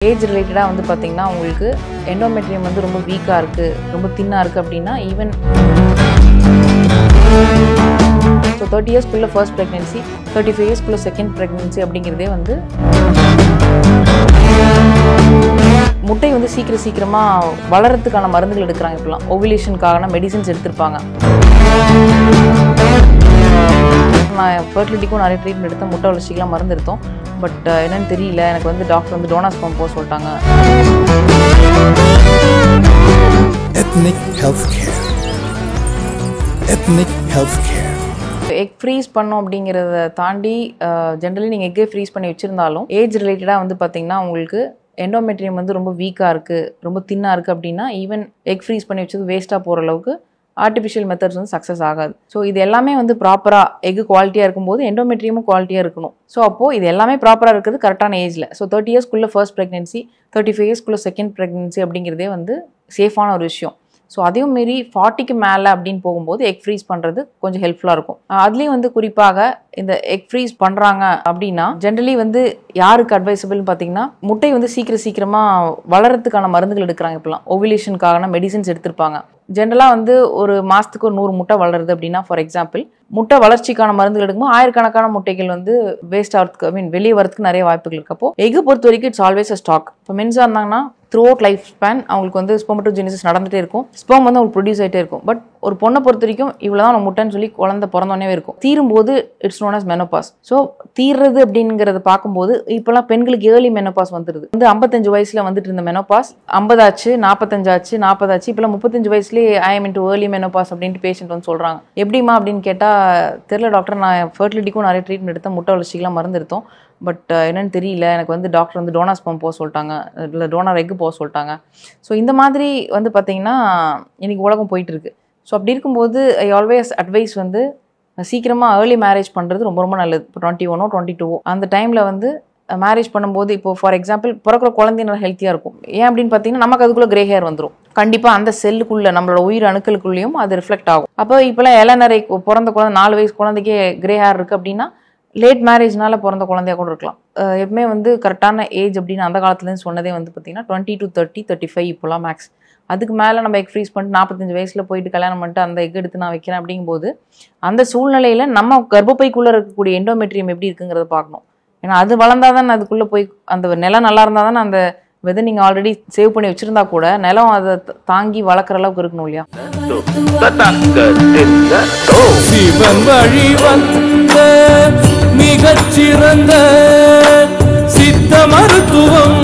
Age ரிலேட்டடாக வந்து பார்த்தீங்கன்னா உங்களுக்கு எண்டோமெட்ரியம் வந்து ரொம்ப வீக்காக இருக்குது, ரொம்ப தின்னாக இருக்குது அப்படின்னா ஈவன் ஸோ 30 இயர்ஸ்க்குள்ளே ஃபர்ஸ்ட் ப்ரெக்னென்சி, 35 இயர்ஸ்க்குள்ளே செகண்ட் ப்ரெக்னென்சி அப்படிங்கிறதே வந்து முட்டை வந்து சீக்கிரமாக வளர்கிறதுக்கான மருந்துகள் எடுக்கிறாங்க. இப்போலாம் ஓவிலேஷனுக்கான மெடிசின்ஸ் எடுத்திருப்பாங்க. நான் ஃபர்டிலிட்டிக்கும் நிறைய ட்ரீட்மெண்ட் எடுத்தேன், முட்டை வளர்ச்சிக்கெலாம் மருந்து எடுத்தோம். பட் என்னன்னு தெரியல, எனக்கு வந்து டாக்டர் வந்து டோனார் ஸ்பெர்ம் போக சொல்லிட்டாங்க. Ethnic Healthcare. Ethnic Healthcare. Egg freeze பண்ணோம் அப்படிங்கிறத தாண்டி ஜென்ரலி நீங்கள் எக்கே ஃப்ரீஸ் பண்ணி வச்சுருந்தாலும் ஏஜ் ரிலேட்டடாக வந்து பார்த்தீங்கன்னா உங்களுக்கு எண்டோமெட்ரியம் வந்து ரொம்ப வீக்காக இருக்குது, ரொம்ப தின்னாக இருக்குது அப்படின்னா ஈவன் எக் ஃப்ரீஸ் பண்ணி வச்சது வேஸ்ட்டாக போகிற அளவுக்கு ஆர்டிஃபிஷியல் மெத்தட்ஸ் வந்து சக்ஸஸ் ஆகாது. ஸோ இது எல்லாமே வந்து ப்ராப்பராக எக்கு குவாலிட்டியாக இருக்கும்போது எண்டோமெட்ரியமும் குவாலிட்டியாக இருக்கணும். ஸோ அப்போது இது எல்லாமே ப்ராப்பராக இருக்கிறது கரெக்டான ஏஜில். ஸோ 30 இயர்ஸ்க்குள்ளே ஃபர்ஸ்ட் ப்ரெக்னென்சி, 35 இயர்ஸ்க்குள்ளே செகண்ட் ப்ரெக்னென்சி அப்படிங்கிறதே வந்து சேஃபான ஒரு விஷயம். ஸோ அதையும் மீறி 40க்கு மேலே அப்படின்னு போகும்போது எக் ஃப்ரீஸ் பண்ணுறது கொஞ்சம் ஹெல்ப்ஃபுல்லாக இருக்கும். அதுலேயும் வந்து குறிப்பாக இந்த எக் ஃப்ரீஸ் பண்ணுறாங்க அப்படின்னா ஜென்ரலி வந்து யாருக்கு அட்வைசபிள்னு பார்த்தீங்கன்னா முட்டை வந்து சீக்கிரமாக வளர்கிறதுக்கான மருந்துகள் எடுக்கிறாங்க. இப்போலாம் ஓவிலேஷனுக்கான மெடிசின்ஸ் எடுத்திருப்பாங்க. ஜென்ரலாக வந்து ஒரு மாதத்துக்கு ஒரு 100 முட்டை வளருது அப்படின்னா ஃபார் எக்ஸாம்பிள் முட்டை வளர்ச்சிக்கான மருந்துகள் எடுக்கும்போது ஆயிரக்கணக்கான முட்டைகள் வந்து வேஸ்ட் ஆகிறதுக்கு வெளியே வரதுக்கு நிறைய வாய்ப்புகள் இருக்கப்போ எக்கு பொறுத்த வரைக்கும் இட்ஸ் ஆல்வேஸ் அ ஸ்டாக். இப்போ மென்ஸாக இருந்தாங்கன்னா த்ரூ அவுட் லைஃப் ஸ்பேன் அவங்களுக்கு வந்து ஸ்பெர்மட்டோஜெனிசிஸ் நடந்துகிட்டே இருக்கும், ஸ்பெர்ம் வந்து அவங்களுக்கு ப்ரொடியூஸ் ஆகிட்டே இருக்கும். பட் ஒரு பொண்ணை பொறுத்த வரைக்கும் இவ்வளோதான் நம்ம முட்டைன்னு சொல்லி குழந்தை பிறந்தோன்னே இருக்கும். தீரும்போது it's known as menopause. So தீர்றது அப்படிங்கிறத பார்க்கும்போது இப்போலாம் பெண்களுக்கு ஏர்லி மெனோபாஸ் வந்துடுது. வந்து 55 வயசில் வந்துட்டு இருந்த மெனோபாஸ் 50 ஆச்சு, 45 ஆச்சு, 40 ஆச்சு, இப்போலாம் 35 வயசுலேயே I am into early menopause அப்படின்ட்டு பேஷண்ட் வந்து சொல்கிறாங்க. எப்படிமா அப்படின்னு கேட்டால் தெரியல டாக்டர், நான் ஃபர்டிலிட்டிக்கும் நிறைய ட்ரீட்மெண்ட் எடுத்தேன், முட்டை வளர்ச்சிக்கெலாம் மருந்து எடுத்தோம். பட் என்னன்னு தெரியல, எனக்கு வந்து டாக்டர் வந்து டோனார் ஸ்பெர்ம் போக சொல்லிட்டாங்க, இல்லை டோனார் எக்கு போக சொல்லிட்டாங்க. ஸோ இந்த மாதிரி வந்து பார்த்தீங்கன்னா இன்றைக்கி உலகம் போயிட்டுருக்கு. ஸோ அப்படி இருக்கும்போது ஐ ஆல்வேஸ் அட்வைஸ் வந்து சீக்கிரமாக ஏர்லி மேரேஜ் பண்ணுறது ரொம்ப ரொம்ப நல்லது. இப்போ 21 22 அந்த டைமில் வந்து மேரேஜ் பண்ணும்போது இப்போ ஃபார் எக்ஸாம்பிள் பிறக்கிற குழந்தை நல்லா ஹெல்த்தியாக இருக்கும். ஏன் அப்படின்னு பார்த்தீங்கன்னா நமக்கு அதுக்குள்ளே கிரே ஹேர் வந்துடும். கண்டிப்பாக அந்த செல்லுக்குள்ளே நம்மளோட உயிர் அணுக்களுக்குள்ளேயும் அது ரிஃப்ளெக்ட் ஆகும். அப்போ இப்போலாம் இளநரை பிறந்த குழந்தை 4 வயசு குழந்தைக்கே கிரே ஹேர் இருக்குது அப்படின்னா லேட் மேரேஜ்னால பிறந்த குழந்தையாக கூட இருக்கலாம். எப்பவுமே வந்து கரெக்டான ஏஜ் அப்படின்னு அந்த காலத்துலேருந்து சொன்னதே வந்து பார்த்திங்கன்னா 20 to 30, 35 இப்போலாம் மேக்ஸ். அதுக்கு மேலே நம்ம எக் ஃப்ரீஸ் பண்ணிட்டு 45 வயசில் போயிட்டு கல்யாணம் பண்ணிட்டு அந்த எக் எடுத்து நான் வைக்கிறேன் அப்படிங்கும்போது அந்த சூழ்நிலையில் நம்ம கர்ப்பப்பைக்குள்ளே இருக்கக்கூடிய எண்டோமெட்ரியம் எப்படி இருக்குங்கிறத பார்க்கணும். ஏன்னா அது வளர்ந்தால் தானே அதுக்குள்ளே போய் அந்த நிலம் நல்லா இருந்தால் தானே அந்த விதை நீங்கள் ஆல்ரெடி சேவ் பண்ணி வச்சுருந்தா கூட நிலம் அதை தாங்கி வளர்க்குற அளவுக்கு இருக்கணும் இல்லையா? சிவன் வழி வந்த மிகச்சிறந்த சித்த மருத்துவம்